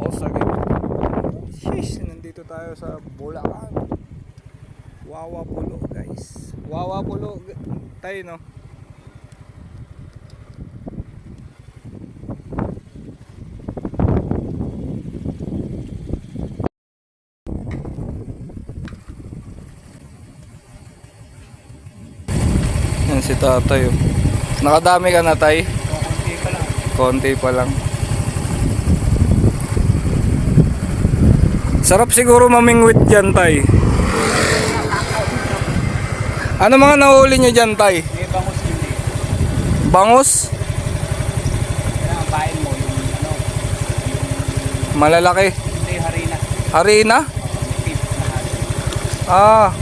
All-Star Gaming. Sheesh, nandito tayo sa Bulacan. Wawa Pulo guys. Wawa Pulo tayo no. Yan si tatay oh. Nakadami ka na tay? Konti pa lang. Konti pa lang. Sarap siguro mamingwit dyan tay. Ano mga nahuli nyo dyan tay? May bangus hindi. Bangus? Kailangan pain mo yung ano. Malalaki. Hindi, harina. Harina? Beef na harina. Ah.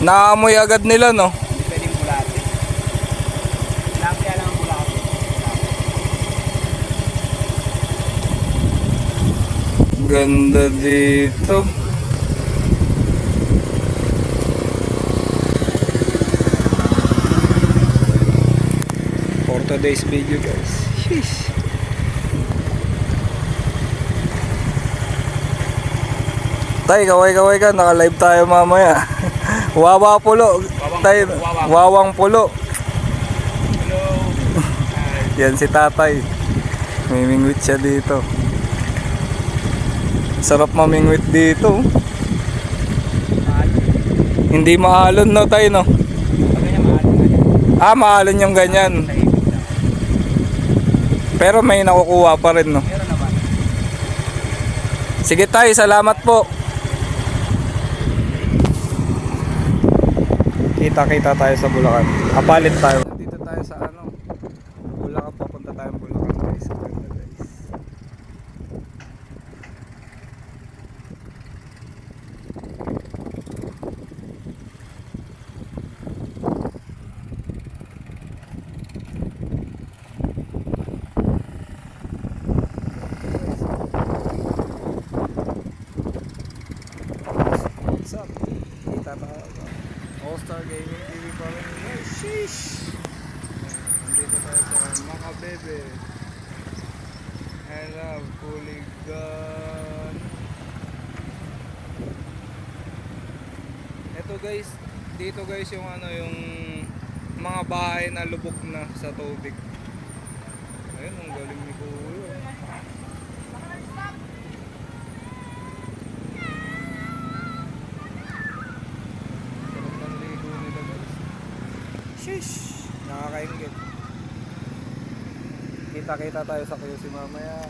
Naamoy agad nila no? Hindi pwedeng bulate. Kaya lang ang bulate. Ganda dito. For today's video guys. Sheesh. Tay, kaway-kaway ka. Naka-live tayo mamaya. Wawa Pulo. Tay, Wawang Pulo. Hello. Yan si tatay. Mimingwit siya dito. Sarap mamingwit dito. Hindi maalon no tay no? Pag ganyan maalon na yan. Ah, maalon yung ganyan. Sa ibig lang. Pero may nakukuha pa rin no? Meron naman. Sige tay, salamat po. Kita-kita tayo sa Bulacan. Kapalit tayo. Dito tayo sa ano? Bulacan, papunta tayong Bulacan guys. Ganda guys. What's up? Kita tayo sa All-Star Gaming TV pa rin. Oh, sheesh! Nandito tayo sa Makabebe. I love Kuligan. Ito guys, dito guys yung ano, yung mga bahay na lubog na sa tubig. Ayun, ang galing ni Kuya. Sarap ng ligo nila guys. Sheesh! Nakakaingit. Kita-kita tayo sa QC mamaya.